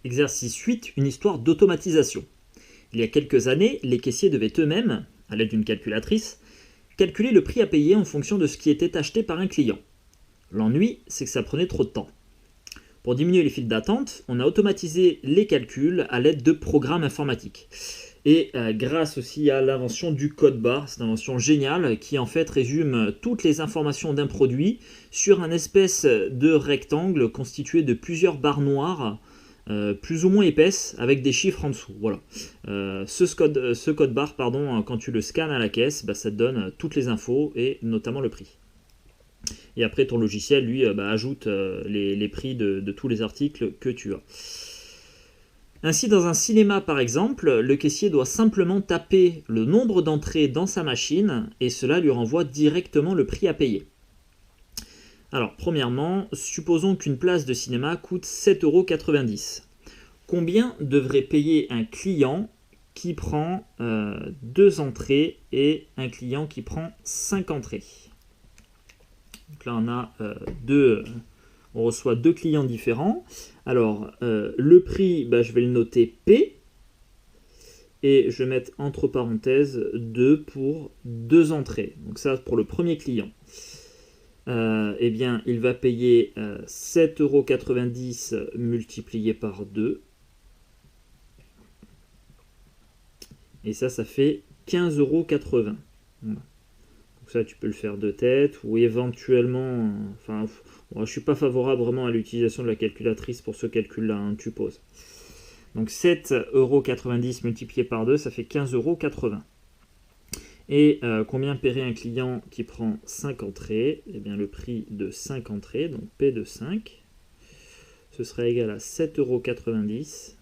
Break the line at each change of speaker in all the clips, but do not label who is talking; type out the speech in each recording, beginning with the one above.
Exercice 8, une histoire d'automatisation. Il y a quelques années, les caissiers devaient eux-mêmes, à l'aide d'une calculatrice, calculer le prix à payer en fonction de ce qui était acheté par un client. L'ennui, c'est que ça prenait trop de temps. Pour diminuer les files d'attente, on a automatisé les calculs à l'aide de programmes informatiques. Et grâce aussi à l'invention du code barre, c'est une invention géniale qui en fait résume toutes les informations d'un produit sur un espèce de rectangle constitué de plusieurs barres noires plus ou moins épaisses avec des chiffres en dessous. Voilà. Ce code barre, quand tu le scannes à la caisse, ça te donne toutes les infos et notamment le prix. Et après ton logiciel lui ajoute les prix de tous les articles que tu as. Ainsi, dans un cinéma par exemple, le caissier doit simplement taper le nombre d'entrées dans sa machine et cela lui renvoie directement le prix à payer. Alors, premièrement, supposons qu'une place de cinéma coûte 7,90 €. Combien devrait payer un client qui prend 2 entrées et un client qui prend 5 entrées? Donc là, on a on reçoit 2 clients différents. Alors, le prix, je vais le noter P. Et je vais mettre entre parenthèses 2 pour 2 entrées. Donc ça, pour le premier client. Il va payer 7,90 € multiplié par 2. Et ça fait 15,80 €. Voilà. Donc ça, tu peux le faire de tête ou éventuellement... je ne suis pas favorable vraiment à l'utilisation de la calculatrice pour ce calcul-là, tu poses. Donc 7,90 € multiplié par 2, ça fait 15,80 €. Et combien paierait un client qui prend 5 entrées? Eh bien, le prix de 5 entrées, donc P de 5, ce serait égal à 7,90 €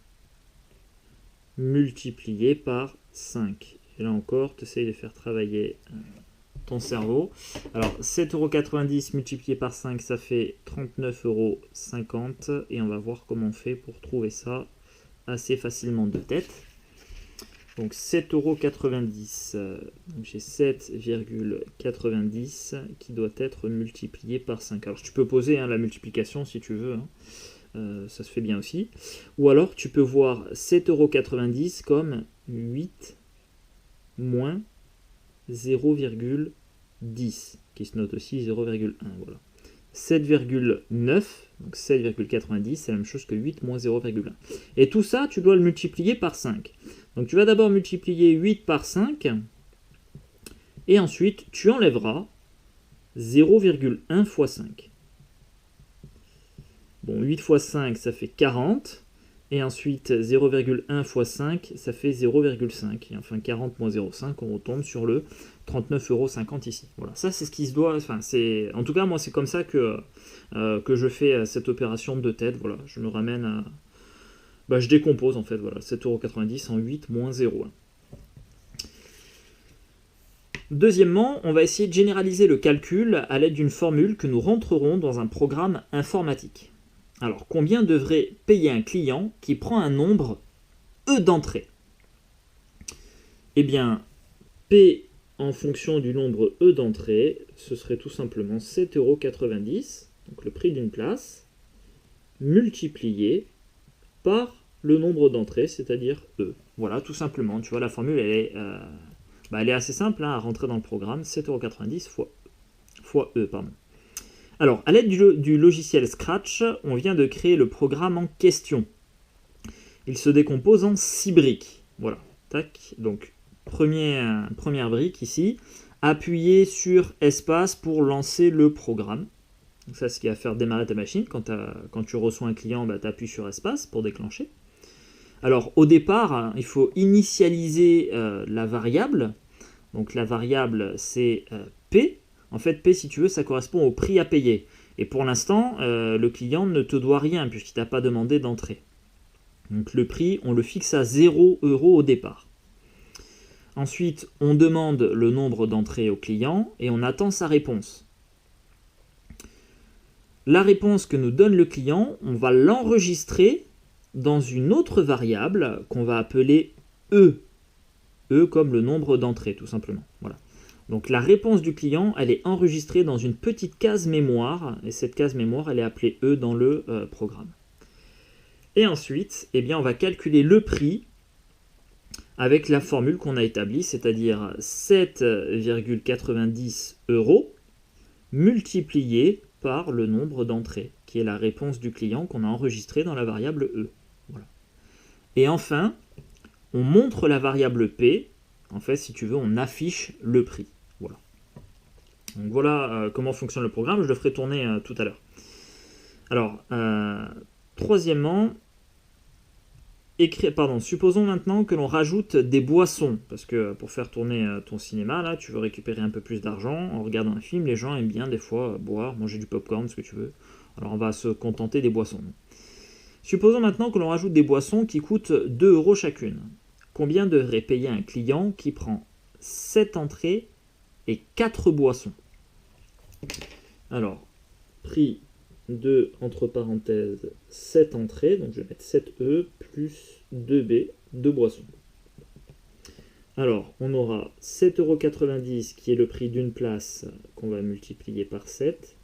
multiplié par 5. Et là encore, tu essayes de faire travailler ton cerveau. Alors, 7,90 € multiplié par 5, ça fait 39,50 €. Et on va voir comment on fait pour trouver ça assez facilement de tête. Donc 7,90 €. J'ai 7,90 € qui doit être multiplié par 5. Alors, tu peux poser la multiplication si tu veux. Ça se fait bien aussi. Ou alors, tu peux voir 7,90 € comme 8 moins 0,10 qui se note aussi 0,1. Voilà. 7,9, donc 7,90, c'est la même chose que 8 moins 0,1. Et tout ça, tu dois le multiplier par 5. Donc tu vas d'abord multiplier 8 par 5, et ensuite tu enlèveras 0,1 fois 5. Bon, 8 fois 5, ça fait 40. Et ensuite, 0,1 fois 5, ça fait 0,5. Et enfin, 40 moins 0,5, on retombe sur le 39,50 € ici. Voilà, ça c'est ce qui se doit. En tout cas, moi, c'est comme ça que je fais cette opération de tête. Voilà, je me ramène à... je décompose en fait, voilà, 7,90 € en 8 moins 0,1. Deuxièmement, on va essayer de généraliser le calcul à l'aide d'une formule que nous rentrerons dans un programme informatique. Alors, combien devrait payer un client qui prend un nombre E d'entrée? Eh bien, P en fonction du nombre E d'entrée, ce serait tout simplement 7,90 €, donc le prix d'une place, multiplié par le nombre d'entrées, c'est-à-dire E. Voilà, tout simplement. Tu vois, la formule, elle est assez simple à rentrer dans le programme. 7,90 € fois E. Alors, à l'aide du logiciel Scratch, on vient de créer le programme en question. Il se décompose en 6 briques. Voilà. Tac. Donc, première brique ici. Appuyer sur espace pour lancer le programme. Donc ça, c'est ce qui va faire démarrer ta machine. Quand tu reçois un client, tu appuies sur espace pour déclencher. Alors, au départ, il faut initialiser la variable. Donc, la variable, c'est P. En fait, P, si tu veux, ça correspond au prix à payer. Et pour l'instant, le client ne te doit rien puisqu'il ne t'a pas demandé d'entrée. Donc le prix, on le fixe à 0 € au départ. Ensuite, on demande le nombre d'entrées au client et on attend sa réponse. La réponse que nous donne le client, on va l'enregistrer dans une autre variable qu'on va appeler E. E comme le nombre d'entrées, tout simplement. Voilà. Donc la réponse du client, elle est enregistrée dans une petite case mémoire, et cette case mémoire, elle est appelée E dans le programme. Et ensuite, eh bien, on va calculer le prix avec la formule qu'on a établie, c'est-à-dire 7,90 € multiplié par le nombre d'entrées, qui est la réponse du client qu'on a enregistrée dans la variable E. Voilà. Et enfin, on montre la variable P. En fait, si tu veux, on affiche le prix. Voilà. Donc voilà comment fonctionne le programme. Je le ferai tourner tout à l'heure. Alors, troisièmement, supposons maintenant que l'on rajoute des boissons, parce que pour faire tourner ton cinéma, là, tu veux récupérer un peu plus d'argent. En regardant un film, les gens aiment bien des fois boire, manger du popcorn, ce que tu veux. Alors on va se contenter des boissons. Supposons maintenant que l'on rajoute des boissons qui coûtent 2 € chacune. Combien devrait payer un client qui prend 7 entrées et 4 boissons? Alors, prix de, entre parenthèses, 7 entrées, donc je vais mettre 7E plus 2B, 2 boissons. Alors, on aura 7,90 € qui est le prix d'une place qu'on va multiplier par 7.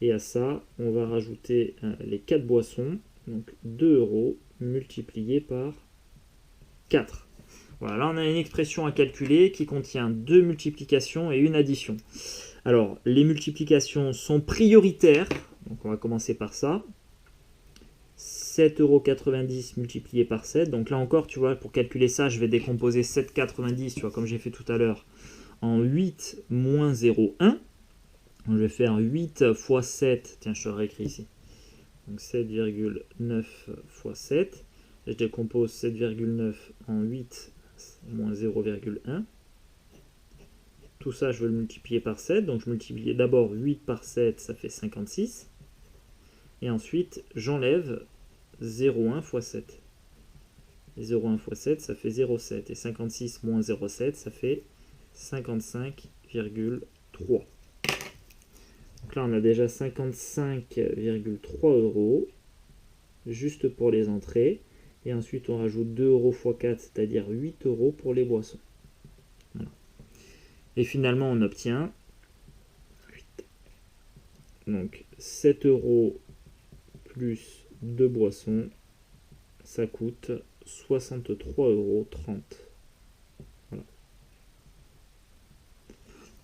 Et à ça, on va rajouter les 4 boissons, donc 2 € multiplié par 4. Voilà, là on a une expression à calculer qui contient 2 multiplications et une addition. Alors, les multiplications sont prioritaires, donc on va commencer par ça. 7,90 € multiplié par 7, donc là encore, tu vois, pour calculer ça, je vais décomposer 7,90, tu vois, comme j'ai fait tout à l'heure, en 8 moins 0,1. Je vais faire 8 fois 7, tiens, je te le réécris ici. Donc 7,9 fois 7. Je décompose 7,9 en 8 moins 0,1. Tout ça, je veux le multiplier par 7. Donc je multiplie d'abord 8 par 7, ça fait 56. Et ensuite, j'enlève 0,1 fois 7. 0,1 fois 7, ça fait 0,7. Et 56 moins 0,7, ça fait 55,3. Donc là, on a déjà 55,3 € juste pour les entrées. Et ensuite, on rajoute 2 € x 4, c'est-à-dire 8 € pour les boissons. Voilà. Et finalement, on obtient 8. Donc 7 € plus 2 boissons, ça coûte 63,30 €. Voilà.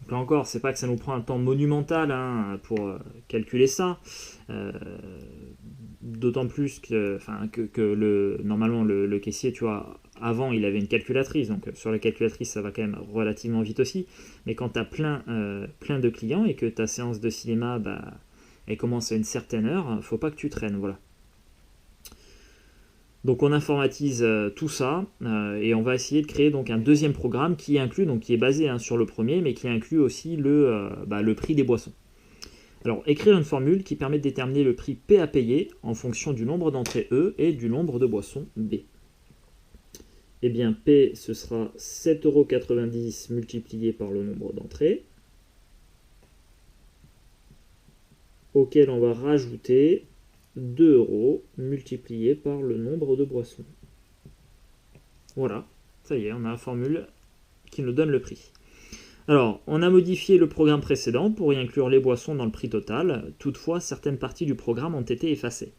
Donc là encore, c'est pas que ça nous prend un temps monumental pour calculer ça. D'autant plus que normalement le caissier, tu vois, avant il avait une calculatrice, donc sur la calculatrice ça va quand même relativement vite aussi, mais quand tu as plein de clients et que ta séance de cinéma elle commence à une certaine heure, faut pas que tu traînes, voilà. Donc on informatise tout ça et on va essayer de créer donc un deuxième programme qui inclut, donc qui est basé sur le premier, mais qui inclut aussi le prix des boissons. Alors, écrire une formule qui permet de déterminer le prix P à payer en fonction du nombre d'entrées E et du nombre de boissons B. Eh bien, P, ce sera 7,90 € multiplié par le nombre d'entrées, auquel on va rajouter 2 € multiplié par le nombre de boissons. Voilà, ça y est, on a la formule qui nous donne le prix. Alors, on a modifié le programme précédent pour y inclure les boissons dans le prix total. Toutefois, certaines parties du programme ont été effacées.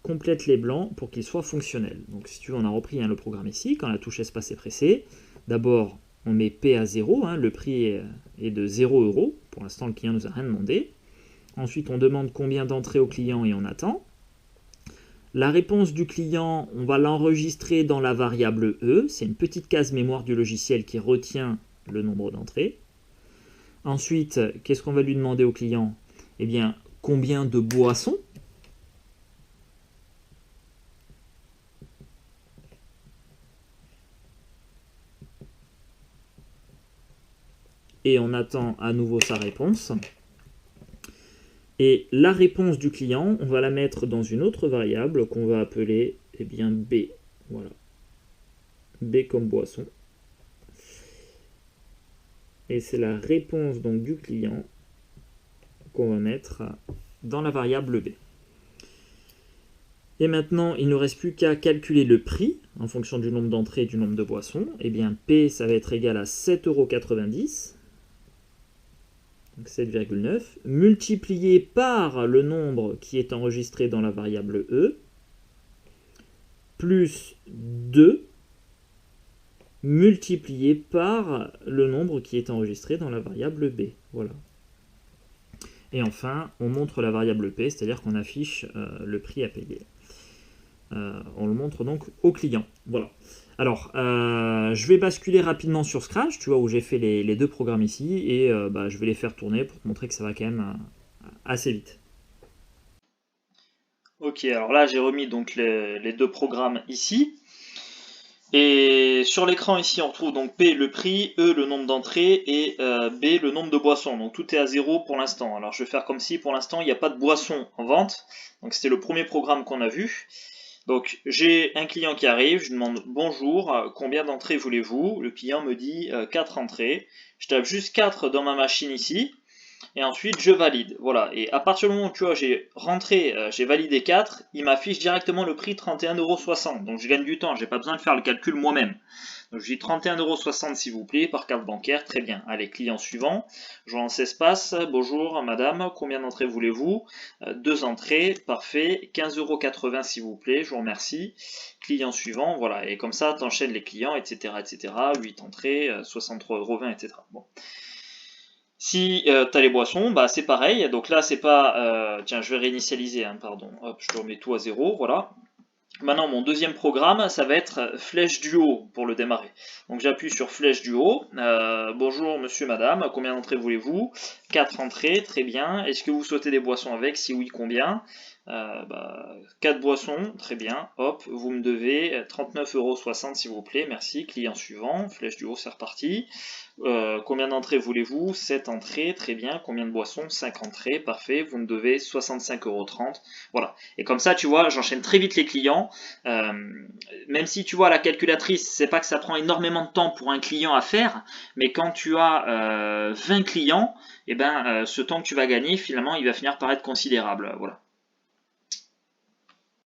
Complète les blancs pour qu'ils soient fonctionnels. Donc, si tu veux, on a repris le programme ici, quand la touche espace est pressée. D'abord, on met P à 0, le prix est de 0 €. Pour l'instant, le client ne nous a rien demandé. Ensuite, on demande combien d'entrées au client et on attend. La réponse du client, on va l'enregistrer dans la variable E. C'est une petite case mémoire du logiciel qui retient le nombre d'entrées. Ensuite, qu'est-ce qu'on va lui demander au client? Eh bien, combien de boissons? Et on attend à nouveau sa réponse. Et la réponse du client, on va la mettre dans une autre variable qu'on va appeler B. Voilà. B comme boisson. Et c'est la réponse donc du client qu'on va mettre dans la variable B. Et maintenant, il ne nous reste plus qu'à calculer le prix en fonction du nombre d'entrées et du nombre de boissons. Eh bien, P, ça va être égal à 7,90 €, donc 7,9, multiplié par le nombre qui est enregistré dans la variable E, plus 2 multiplié par le nombre qui est enregistré dans la variable b. Voilà. Et enfin, on montre la variable p, c'est-à-dire qu'on affiche le prix à payer. On le montre donc au client. Voilà. Alors, je vais basculer rapidement sur Scratch, tu vois, où j'ai fait les deux programmes ici, et je vais les faire tourner pour te montrer que ça va quand même assez vite. Ok, alors là, j'ai remis donc les deux programmes ici. Et sur l'écran ici, on retrouve donc P le prix, E le nombre d'entrées et B le nombre de boissons. Donc tout est à 0 pour l'instant. Alors je vais faire comme si pour l'instant il n'y a pas de boissons en vente. Donc c'était le premier programme qu'on a vu. Donc j'ai un client qui arrive, je demande bonjour, combien d'entrées voulez-vous? Le client me dit 4 entrées. Je tape juste 4 dans ma machine ici. Et ensuite je valide, voilà, et à partir du moment où tu vois j'ai rentré, j'ai validé 4, il m'affiche directement le prix 31,60 €, donc je gagne du temps, j'ai pas besoin de faire le calcul moi-même. Donc je dis 31,60 € s'il vous plaît, par carte bancaire, très bien. Allez, client suivant, je lance espace, bonjour madame, combien d'entrées voulez-vous? 2 entrées, parfait, 15,80 € s'il vous plaît, je vous remercie. Client suivant, voilà, et comme ça tu enchaînes les clients, etc., etc., 8 entrées, 63,20 €, etc. Bon. Si tu as les boissons, bah c'est pareil. Donc là, c'est pas. Tiens, je vais réinitialiser, hein, pardon. Hop, je remets tout à 0, voilà. Maintenant, mon deuxième programme, ça va être flèche du haut pour le démarrer. Donc j'appuie sur flèche du haut. Bonjour monsieur, madame, combien d'entrées voulez-vous? 4 entrées, très bien. Est-ce que vous souhaitez des boissons avec? Si oui, combien? 4 boissons, très bien. Hop, vous me devez 39,60 € s'il vous plaît, merci. Client suivant, flèche du haut, c'est reparti. Combien d'entrées voulez-vous? 7 entrées, très bien. Combien de boissons? 5 entrées, parfait. Vous me devez 65,30 €. Voilà. Et comme ça, tu vois, j'enchaîne très vite les clients. Même si tu vois la calculatrice, c'est pas que ça prend énormément de temps pour un client à faire, mais quand tu as 20 clients, ce temps que tu vas gagner, finalement, il va finir par être considérable. Voilà.